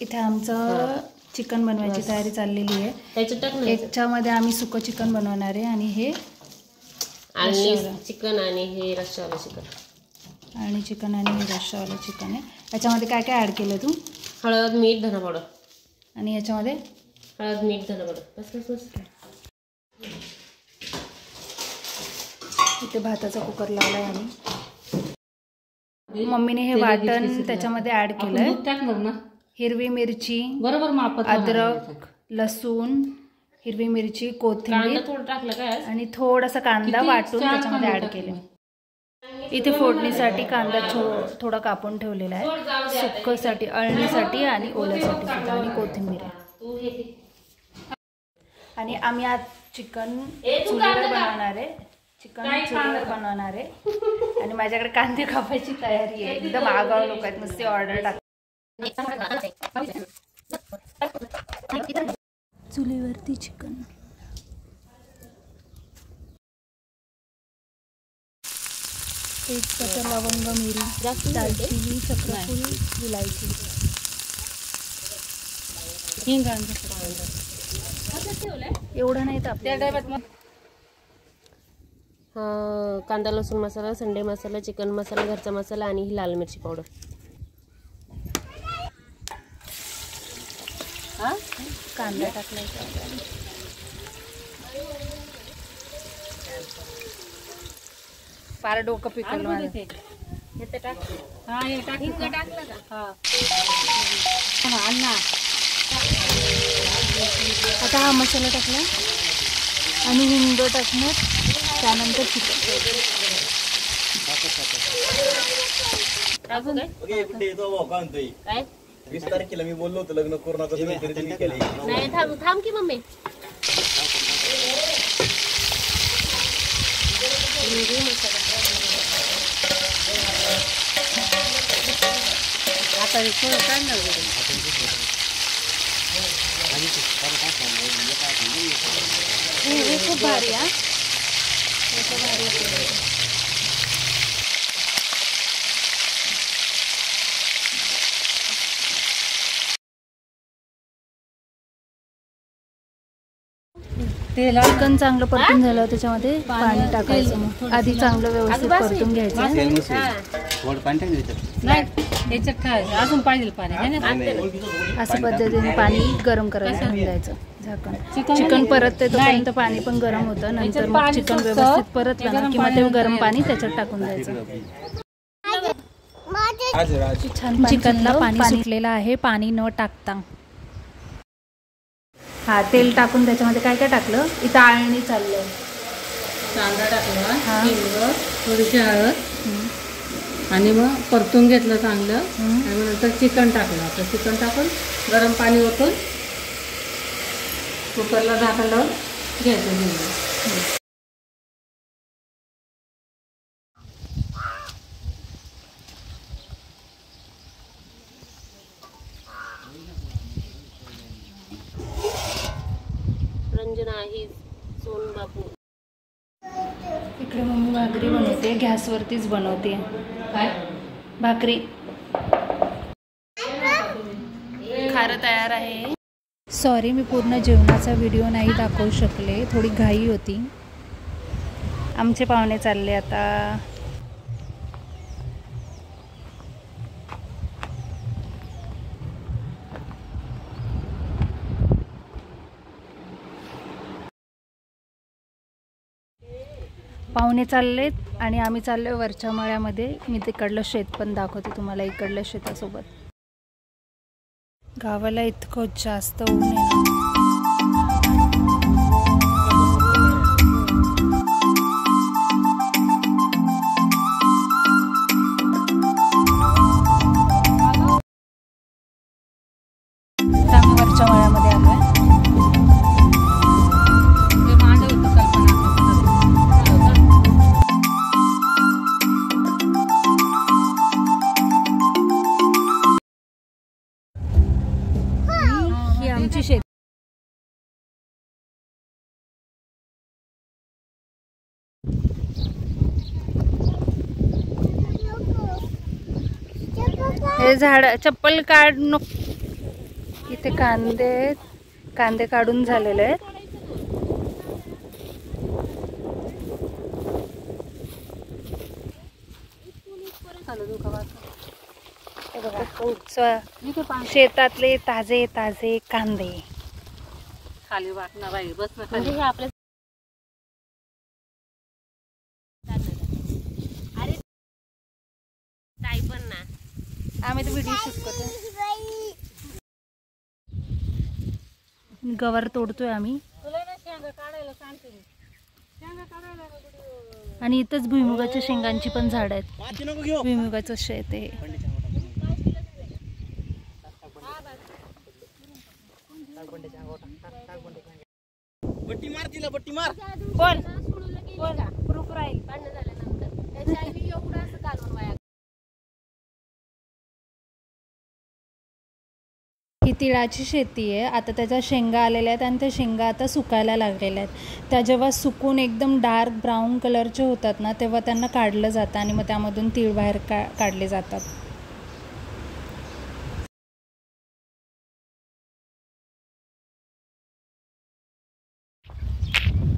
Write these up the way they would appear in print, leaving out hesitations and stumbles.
इथे आमचं चिकन बनवायची तयारी चाललेली आहे। याच्यामध्ये आम्ही सुकं चिकन बनवणार आहे आणि हे चिकन आणि हे रस्सावाला चिकन आणि चिकन आणि हे रस्सावाला चिकन आहे। याच्यामध्ये काय काय ॲड केलं तू? हळद, मीठ, धना पावडर आणि याच्यामध्ये हळद, मीठ, धना पावडर बस बस बस। इथे भाताचा कुकर लावलाय आणि मम्मीने हे वाटण त्याच्यामध्ये ॲड केलंय। हिरवी मिरची बरोबर मापात, अद्रक, लसूण, हिरवी मिरची, कोथिंबीर थोडं टाकलं काय आणि थोडासा कांदा वाटून त्याच्यामध्ये ॲड केले। इथे फोडणीसाठी कांदा थोडा कापून ठेवलेला आहे, सुक्कसाठी, अळणीसाठी आणि ओल्यासाठी सुद्धा, आणि कोथिंबीर आहे। आणि आम्ही आज चिकन चुलीवर बनवणार आहे, आणि माझ्याकडे कांदे कापायची तयारी आहे। एकदम आगाऊ लोक आहेत, नुसती ऑर्डर टाक। चुलीवरती चिकन, तेजपत्ता, लवंग, मिरी, दालचिनी, चक्रफूल, विलायची, हिंग, एवढं नाही तर आपल्या डब्यात कांदा, लसूण मसाला, संडे मसाला, चिकन मसाला, घरचा मसाला आणि ही लाल मिरची पावडर। कांदा टाकलायचा, फार डोकं पिकवलं माझं। आता हा मसाला टाकला आणि हिंग टाकणार, त्यानंतर चिकन। 20 तारखेला मी बोललो होतो लग्न कोरोनाचा नाही, थांब की मम्मी। आता काय खूप भारी आहे। चिकन चांगलं परतून झालं, त्याच्यामध्ये पाणी टाकायचं। मग आधी चांगलं व्यवस्थित परतून घ्यायचं, अजून पाहिजे पाणी, अशा पद्धतीने पाणी गरम करायला ठेवून द्यायचं झाकण। चिकन परतते तोपर्यंत पाणी पण गरम होतं, नंतर मग चिकन व्यवस्थित परतलं ना की मग ते गरम पाणी त्याच्यात टाकून द्यायचं। छान चिकनला पाणी सुटलेलं आहे, पाणी न टाकता। हा, तेल टाकून त्याच्यामध्ये काय काय टाकलं? इथं आळणी चाललंय, कांदा टाकला, हिंग, थोडीशी हळद आणि मग परतून घेतलं चांगलं, आणि मग नंतर चिकन टाकलं। आता चिकन टाकून गरम पाणी ओतून कुकरला झाकण लावून घ्यायचं। रंजना आहे सोन बापू। इकडे मम्मी भाकरी बनवते, गॅसवरतीच बनवते। काय भाकरी? खारं तयार आहे। सॉरी, मी पूर्ण जेवणाचा व्हिडिओ नाही दाखवू शकले, थोडी घाई होती। आमचे पाहुणे चालले आता। पाहुणे चाललेत आणि आम्ही चाललोय वरच्या मळ्यामध्ये। मी तिकडलं शेत पण दाखवते तुम्हाला, इकडल्या शेतासोबत। गावाला इतकं जास्त ऊन आहे ना, आम्ही वरच्या मळ्यामध्ये आलोय। आमची शेत हे झाड चप्पल काढ नको। इथे कांदे काढून झालेले आहेत. हे बघा शेतातले ताजे ताजे कांदे. खाली वाटणार आहे, बस ना खाली. आपल्या आम्ही तर व्हिडिओ शूट करतो. गवार तोडतोय आम्ही. आणि इथंच भुईमुगाच्या शेंगांची पण झाड आहेत. भुईमुगाचं शेत आहे. बट्टी मार तिला, बट्टी मार. बोल प्रूफ राहील. ही तिळाची शेती आहे. आता त्याच्या शेंगा आलेल्या आहेत आणि त्या शेंगा आता सुकायला लागलेल्या आहेत. त्या जेव्हा सुकून एकदम डार्क ब्राऊन कलरचे होतात ना, तेव्हा त्यांना काढलं जातं आणि मग त्यामधून तीळ बाहेर काढले जातात.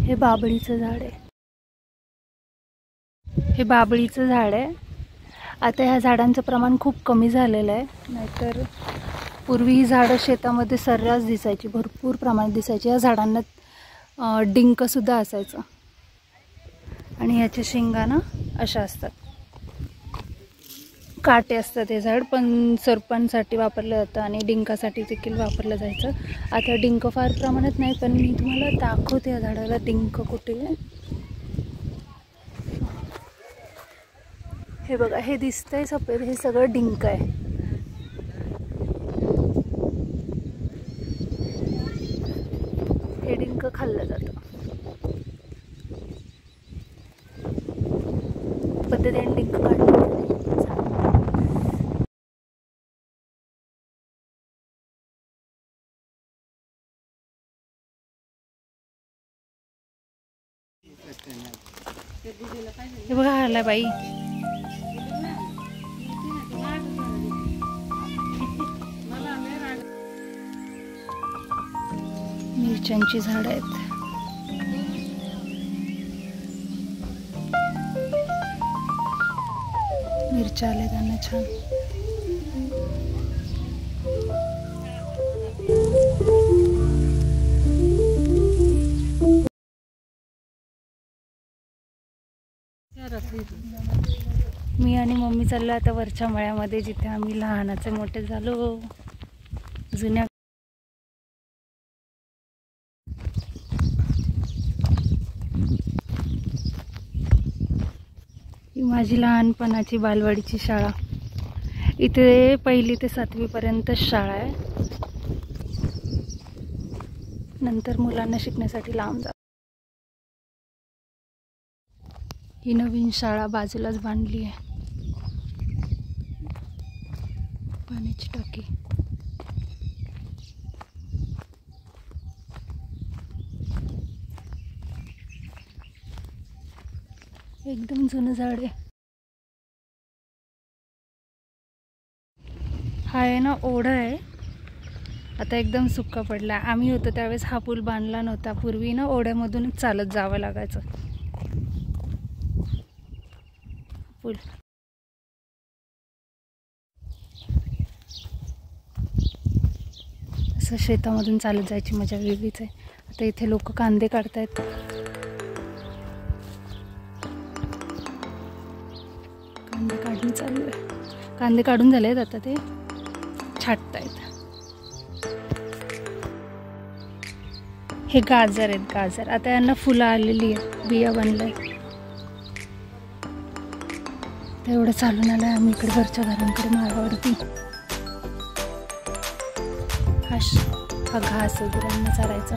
हे बाबळीचं झाड आहे. हे बाबळीचं झाड आहे. आता ह्या झाडांचं प्रमाण खूप कमी झालेलं आहे. नाहीतर पूर्वी ही झाडं शेतामध्ये सर्रास दिसायची, भरपूर प्रमाणात दिसायची. या झाडांना डिंकसुद्धा असायचं. आणि ह्याच्या शेंगा ना अशा असतात, काटे असतात. हे झाड पण सरपणासाठी वापरलं जातं आणि डिंकासाठी देखील वापरलं जायचं. आता डिंक फार प्रमाणात नाही, पण मी तुम्हाला दाखवते या झाडाला डिंक कुठे आहे. हे बघा, हे दिसतंय सफेद, हे सगळं डिंक आहे. हे डिंक खाल्लं जातं. पद्धतीने डिंक काढलं. हे बघा आला बाई. मिरच्यांची झाड आहेत. मिरच्या आल्या त्यांना छान. मी आणि मम्मी चाललो आता वरच्या मळ्यामध्ये, जिथे आम्ही लहानाचे मोठे झालो. जुन्या ही माझी लहानपणाची बालवाडीची शाळा. इथे 1ली ते 7वी पर्यंत शाळा आहे. नंतर मुलांना शिकण्यासाठी लांब जा. ही नवीन शाळा बाजूलाच बांधली आहे. पाण्याची टाकी. एकदम जुनं झाड आहे. हा आहे ना ओढा आहे. आता एकदम सुक्का पडला. आम्ही होतो त्यावेळेस हा पूल बांधला नव्हता. पूर्वी ना ओढ्यामधूनच चालत जावं लागायचं. पूल असं शेतामधून चालत जायची मजा वेगळीच आहे. आता इथे लोक कांदे काढतायत. कांदे काढणी चालू आहे. कांदे काढून झाले आहेत, आता ते छाटतायत. हे गाजर आहेत, गाजर. आता यांना फुलं आलेली आहेत, बिया बनलाय. एवढं चालून आलं आम्ही इकडे वरच्या घरांकडे मार्गावरती. हा घास वगैरे चालायचा.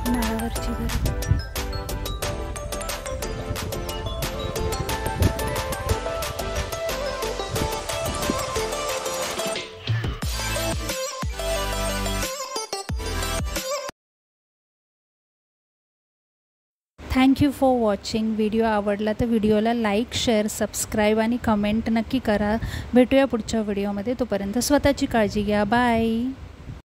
नाळावरची घर. Thank you for watching. व्हिडिओ आवडला तर व्हिडिओला लाईक, शेअर, सबस्क्राईब आणि कमेंट नक्की करा. भेटूया पुढच्या व्हिडिओमध्ये. तोपर्यंत स्वतःची काळजी घ्या. बाय.